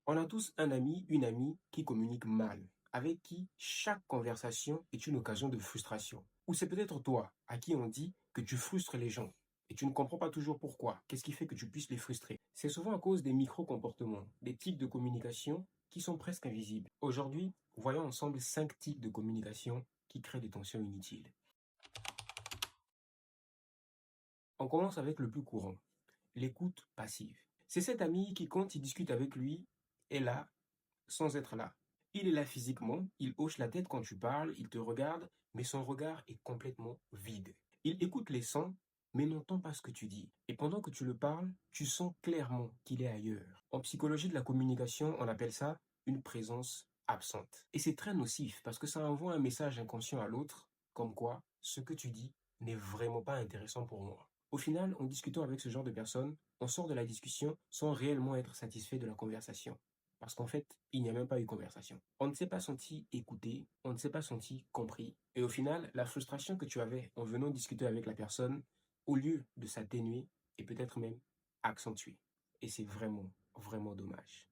On a tous un ami, une amie qui communique mal, avec qui chaque conversation est une occasion de frustration. Ou c'est peut-être toi à qui on dit que tu frustres les gens et tu ne comprends pas toujours pourquoi. Qu'est-ce qui fait que tu puisses les frustrer? C'est souvent à cause des micro-comportements, des types de communication qui sont presque invisibles. Aujourd'hui, voyons ensemble 5 types de communication qui créent des tensions inutiles. On commence avec le plus courant, l'écoute passive. C'est cet ami qui, quand il discute avec lui, est là sans être là. Il est là physiquement, il hoche la tête quand tu parles, il te regarde, mais son regard est complètement vide. Il écoute les sons, mais n'entend pas ce que tu dis. Et pendant que tu le parles, tu sens clairement qu'il est ailleurs. En psychologie de la communication, on appelle ça une présence absente. Et c'est très nocif parce que ça envoie un message inconscient à l'autre, comme quoi ce que tu dis n'est vraiment pas intéressant pour moi. Au final, en discutant avec ce genre de personnes, on sort de la discussion sans réellement être satisfait de la conversation. Parce qu'en fait, il n'y a même pas eu conversation. On ne s'est pas senti écouté, on ne s'est pas senti compris. Et au final, la frustration que tu avais en venant discuter avec la personne, au lieu de s'atténuer, est peut-être même accentuée. Et c'est vraiment, vraiment dommage.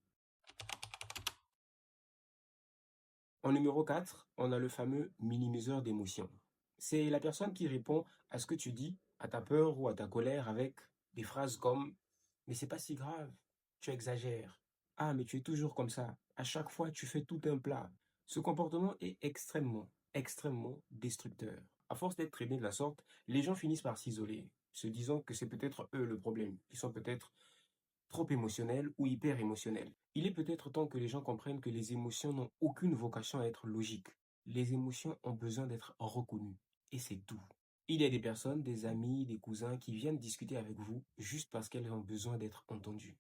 En numéro 4, on a le fameux minimiseur d'émotions. C'est la personne qui répond à ce que tu dis, à ta peur ou à ta colère avec des phrases comme mais c'est pas si grave, tu exagères. Ah, mais tu es toujours comme ça. À chaque fois, tu fais tout un plat. Ce comportement est extrêmement, extrêmement destructeur. À force d'être traîné de la sorte, les gens finissent par s'isoler, se disant que c'est peut-être eux le problème, qu'ils sont peut-être trop émotionnels ou hyper émotionnels. Il est peut-être temps que les gens comprennent que les émotions n'ont aucune vocation à être logiques. Les émotions ont besoin d'être reconnues. Et c'est tout. Il y a des personnes, des amis, des cousins qui viennent discuter avec vous juste parce qu'elles ont besoin d'être entendues,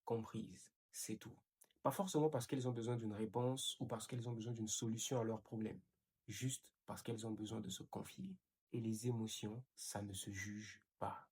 comprises. C'est tout. Pas forcément parce qu'elles ont besoin d'une réponse ou parce qu'elles ont besoin d'une solution à leurs problèmes. Juste parce qu'elles ont besoin de se confier. Et les émotions, ça ne se juge pas.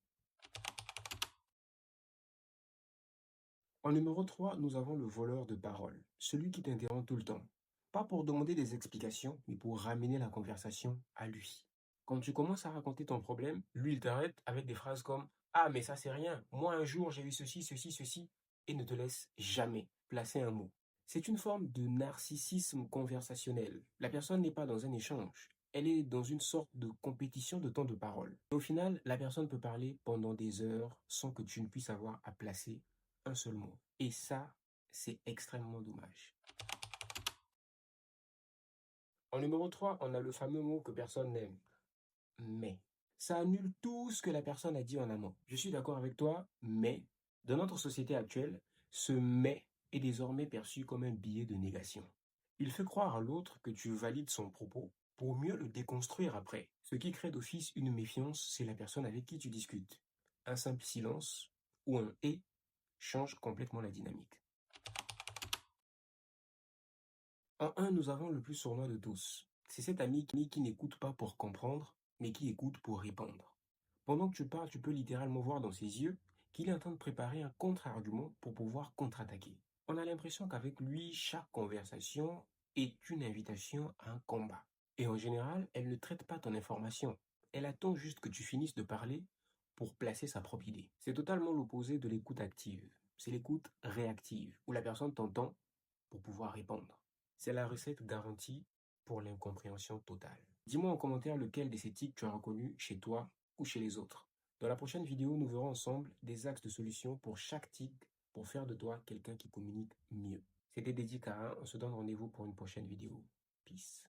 En numéro 3, nous avons le voleur de parole, celui qui t'interrompt tout le temps. Pas pour demander des explications, mais pour ramener la conversation à lui. Quand tu commences à raconter ton problème, lui il t'arrête avec des phrases comme ah mais ça c'est rien, moi un jour j'ai eu ceci, ceci, ceci, et ne te laisse jamais placer un mot. C'est une forme de narcissisme conversationnel. La personne n'est pas dans un échange, elle est dans une sorte de compétition de temps de parole. Et au final, la personne peut parler pendant des heures sans que tu ne puisses avoir à placer un seul mot. Et ça, c'est extrêmement dommage. En numéro 3, on a le fameux mot que personne n'aime. Mais. Ça annule tout ce que la personne a dit en amont. Je suis d'accord avec toi, mais dans notre société actuelle, ce mais est désormais perçu comme un billet de négation. Il fait croire à l'autre que tu valides son propos pour mieux le déconstruire après. Ce qui crée d'office une méfiance, c'est la personne avec qui tu discutes. Un simple silence ou un et change complètement la dynamique. En un, nous avons le plus sournois de tous. C'est cet ami qui n'écoute pas pour comprendre, mais qui écoute pour répondre. Pendant que tu parles, tu peux littéralement voir dans ses yeux qu'il est en train de préparer un contre-argument pour pouvoir contre-attaquer. On a l'impression qu'avec lui, chaque conversation est une invitation à un combat. Et en général, elle ne traite pas ton information. Elle attend juste que tu finisses de parler pour placer sa propre idée. C'est totalement l'opposé de l'écoute active. C'est l'écoute réactive, où la personne t'entend pour pouvoir répondre. C'est la recette garantie pour l'incompréhension totale. Dis-moi en commentaire lequel de ces tics tu as reconnu chez toi ou chez les autres. Dans la prochaine vidéo, nous verrons ensemble des axes de solution pour chaque tic pour faire de toi quelqu'un qui communique mieux. C'était dédié Karin, on se donne rendez-vous pour une prochaine vidéo. Peace.